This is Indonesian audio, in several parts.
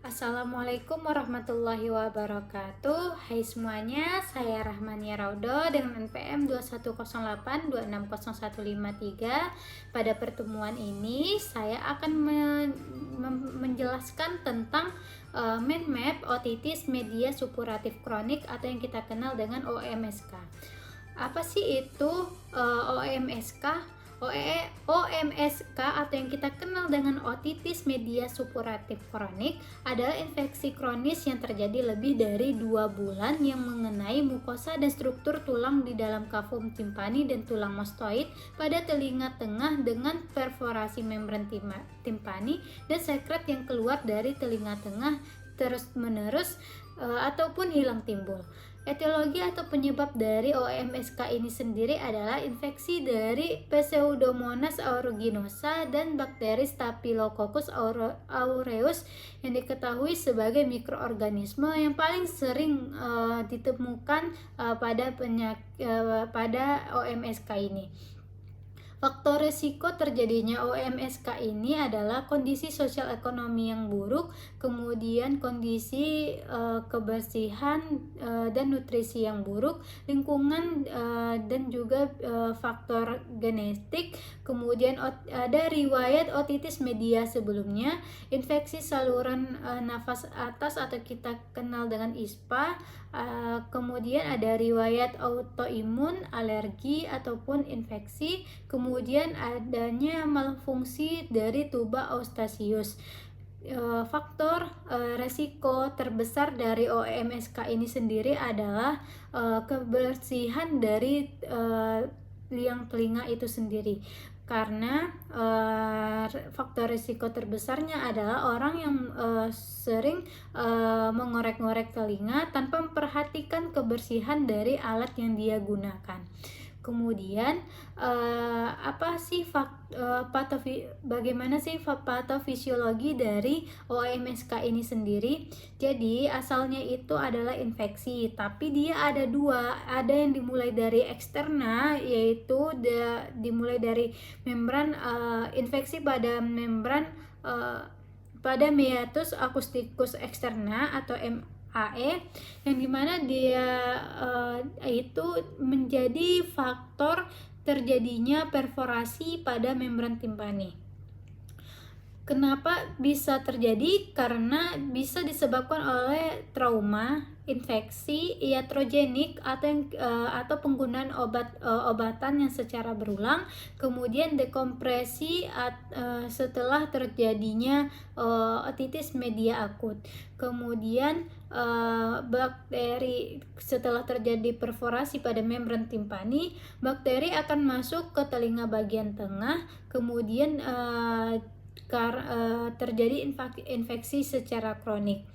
Assalamualaikum warahmatullahi wabarakatuh. Hai semuanya, saya Rahmania Raudo dengan NPM 2108260153. Pada pertemuan ini saya akan menjelaskan tentang mind map otitis media supuratif kronik atau yang kita kenal dengan OMSK. Apa sih itu OMSK? OMSK atau yang kita kenal dengan otitis media supuratif kronik adalah infeksi kronis yang terjadi lebih dari 2 bulan yang mengenai mukosa dan struktur tulang di dalam kavum timpani dan tulang mastoid pada telinga tengah dengan perforasi membran timpani dan sekret yang keluar dari telinga tengah terus-menerus ataupun hilang timbul. Etiologi atau penyebab dari OMSK ini sendiri adalah infeksi dari Pseudomonas aeruginosa dan bakteri Staphylococcus aureus yang diketahui sebagai mikroorganisme yang paling sering ditemukan pada OMSK ini. Faktor risiko terjadinya OMSK ini adalah kondisi sosial ekonomi yang buruk, kemudian kondisi kebersihan dan nutrisi yang buruk, lingkungan dan juga faktor genetik, kemudian ada riwayat otitis media sebelumnya, infeksi saluran nafas atas atau kita kenal dengan ISPA, kemudian ada riwayat autoimun, alergi ataupun infeksi, kemudian adanya malfungsi dari tuba Eustachius. Faktor resiko terbesar dari OMSK ini sendiri adalah kebersihan dari liang telinga itu sendiri, karena faktor risiko terbesarnya adalah orang yang sering mengorek-ngorek telinga tanpa memperhatikan kebersihan dari alat yang dia gunakan. Kemudian bagaimana sih patofisiologi dari OMSK ini sendiri? Jadi asalnya itu adalah infeksi, tapi dia ada dua, ada yang dimulai dari eksterna, yaitu dimulai dari membran infeksi pada membran pada meatus acousticus externa atau AE, yang dimana dia itu menjadi faktor terjadinya perforasi pada membran timpani. Kenapa bisa terjadi? Karena bisa disebabkan oleh trauma, infeksi iatrogenik atau penggunaan obatan yang secara berulang, kemudian dekompresi setelah terjadinya otitis media akut, kemudian bakteri setelah terjadi perforasi pada membran timpani, bakteri akan masuk ke telinga bagian tengah, kemudian terjadi infeksi secara kronik.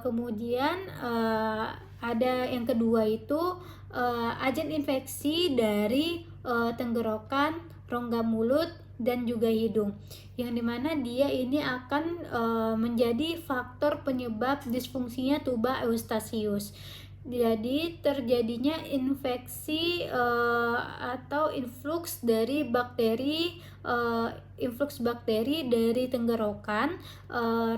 Kemudian ada yang kedua itu agen infeksi dari tenggorokan, rongga mulut dan juga hidung, yang dimana dia ini akan menjadi faktor penyebab disfungsinya tuba Eustachius. Jadi terjadinya infeksi atau influx bakteri dari tenggorokan,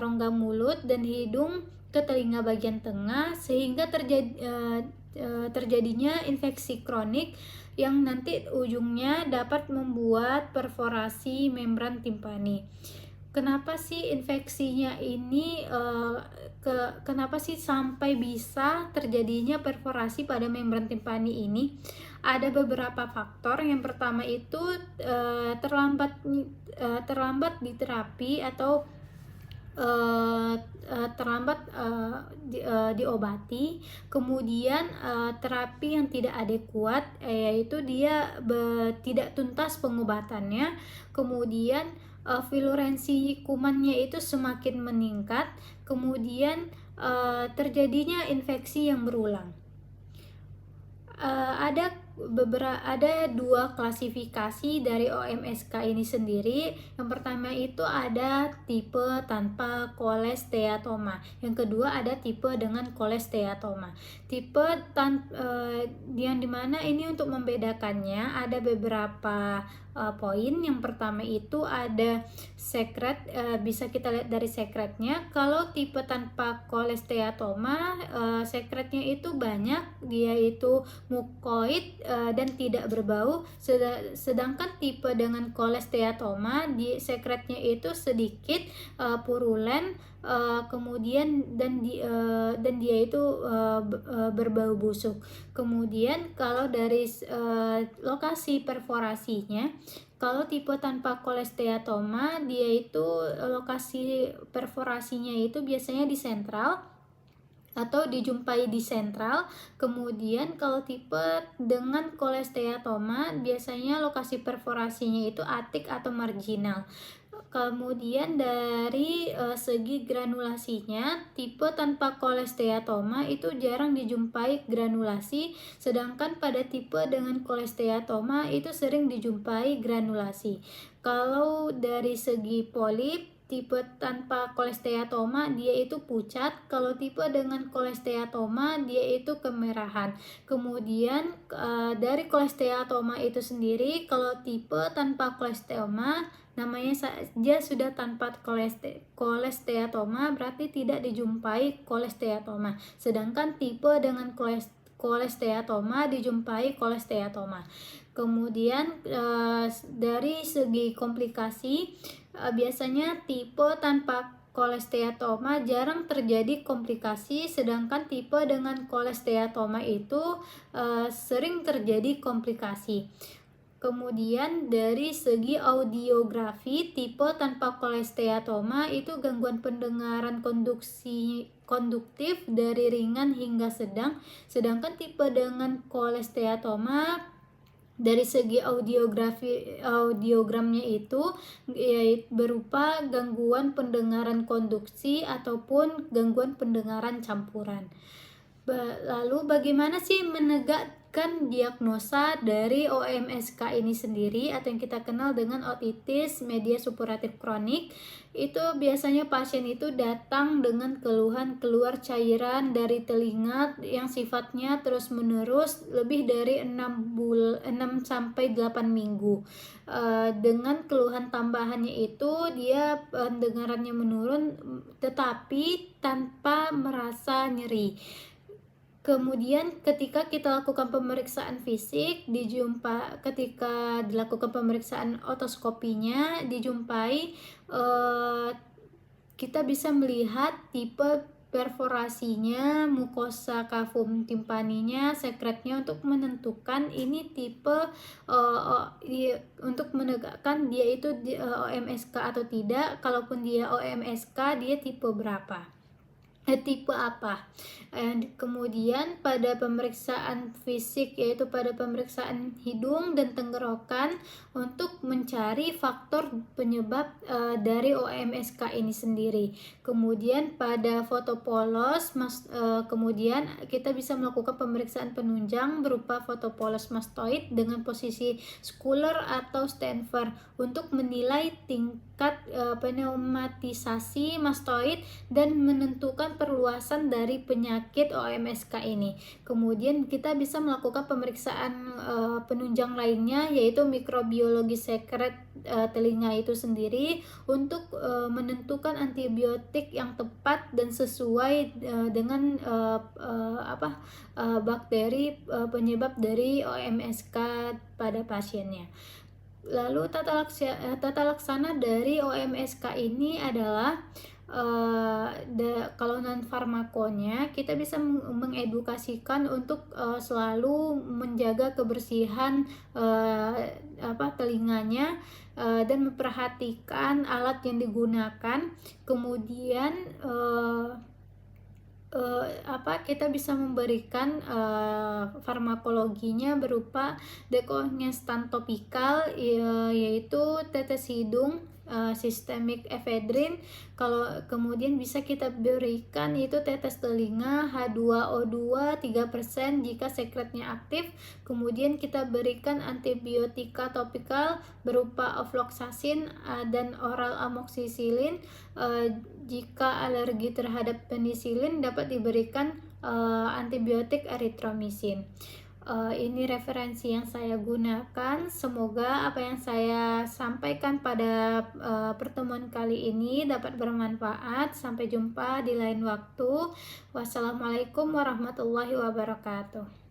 rongga mulut dan hidung ke telinga bagian tengah, sehingga terjadinya infeksi kronik yang nanti ujungnya dapat membuat perforasi membran timpani. Kenapa sih infeksinya ini kenapa sih sampai bisa terjadinya perforasi pada membran timpani ini? Ada beberapa faktor. Yang pertama itu terlambat di terapi atau terlambat diobati, kemudian terapi yang tidak adekuat, yaitu dia tidak tuntas pengobatannya, kemudian virulensi kumannya itu semakin meningkat, kemudian terjadinya infeksi yang berulang. Ada dua klasifikasi dari OMSK ini sendiri. Yang pertama itu ada tipe tanpa kolesteatoma. Yang kedua ada tipe dengan kolesteatoma. Yang dimana ini untuk membedakannya ada beberapa poin. Yang pertama itu ada sekret, bisa kita lihat dari sekretnya. Kalau tipe tanpa kolesteatoma, sekretnya itu banyak, dia itu mukoid dan tidak berbau. Sedangkan tipe dengan kolesteatoma, di sekretnya itu sedikit, purulen, kemudian dan dia itu berbau busuk. Kemudian kalau dari lokasi perforasinya, kalau tipe tanpa kolesteatoma, dia itu lokasi perforasinya itu biasanya di sentral atau dijumpai di sentral. Kemudian kalau tipe dengan kolesteatoma, biasanya lokasi perforasinya itu atik atau marginal. Kemudian dari segi granulasinya, tipe tanpa kolesteatoma itu jarang dijumpai granulasi, sedangkan pada tipe dengan kolesteatoma itu sering dijumpai granulasi. Kalau dari segi polip, tipe tanpa kolesteatoma dia itu pucat, kalau tipe dengan kolesteatoma dia itu kemerahan. Kemudian dari kolesteatoma itu sendiri, kalau tipe tanpa kolesteatoma namanya saja sudah tanpa kolesteatoma, berarti tidak dijumpai kolesteatoma. Sedangkan tipe dengan kolesteatoma dijumpai kolesteatoma. Kemudian dari segi komplikasi, biasanya tipe tanpa kolesteatoma jarang terjadi komplikasi, sedangkan tipe dengan kolesteatoma itu sering terjadi komplikasi. Kemudian dari segi audiografi, tipe tanpa kolesteatoma itu gangguan pendengaran konduktif dari ringan hingga sedang, sedangkan tipe dengan kolesteatoma dari segi audiogramnya itu berupa gangguan pendengaran konduksi ataupun gangguan pendengaran campuran. Lalu bagaimana sih menegakkan diagnosa dari OMSK ini sendiri, atau yang kita kenal dengan otitis media supuratif kronik? Itu biasanya pasien itu datang dengan keluhan keluar cairan dari telinga yang sifatnya terus menerus lebih dari 6 sampai 8 minggu. Dengan keluhan tambahannya itu dia pendengarannya menurun tetapi tanpa merasa nyeri. Kemudian ketika kita lakukan pemeriksaan fisik, ketika dilakukan pemeriksaan otoskopinya, dijumpai kita bisa melihat tipe perforasinya, mukosa kavum timpaninya, sekretnya, untuk menentukan ini tipe untuk menegakkan dia itu OMSK atau tidak. Kalaupun dia OMSK, dia tipe berapa? Tipe apa? Kemudian pada pemeriksaan fisik, yaitu pada pemeriksaan hidung dan tenggorokan, untuk mencari faktor penyebab dari OMSK ini sendiri. Kemudian pada foto polos, kemudian kita bisa melakukan pemeriksaan penunjang berupa foto polos mastoid dengan posisi Schuler atau Stanford untuk menilai tingkat pneumatisasi mastoid dan menentukan perluasan dari penyakit OMSK ini. Kemudian kita bisa melakukan pemeriksaan penunjang lainnya, yaitu mikrobiologi sekret telinga itu sendiri untuk menentukan antibiotik yang tepat dan sesuai dengan bakteri penyebab dari OMSK pada pasiennya. Lalu tata laksana dari OMSK ini adalah kalau non farmakonya, kita bisa mengedukasikan untuk selalu menjaga kebersihan telinganya dan memperhatikan alat yang digunakan. Kemudian kita bisa memberikan farmakologinya berupa dekongestan topikal, yaitu tetes hidung sistemik efedrin. Kemudian bisa kita berikan itu tetes telinga H2O2 3% jika sekretnya aktif. Kemudian kita berikan antibiotika topikal berupa ofloxacin dan oral amoxicillin. Jika alergi terhadap penisilin, dapat diberikan antibiotik erythromycin. Ini referensi yang saya gunakan. Semoga apa yang saya sampaikan pada pertemuan kali ini dapat bermanfaat. Sampai jumpa di lain waktu. Wassalamualaikum warahmatullahi wabarakatuh.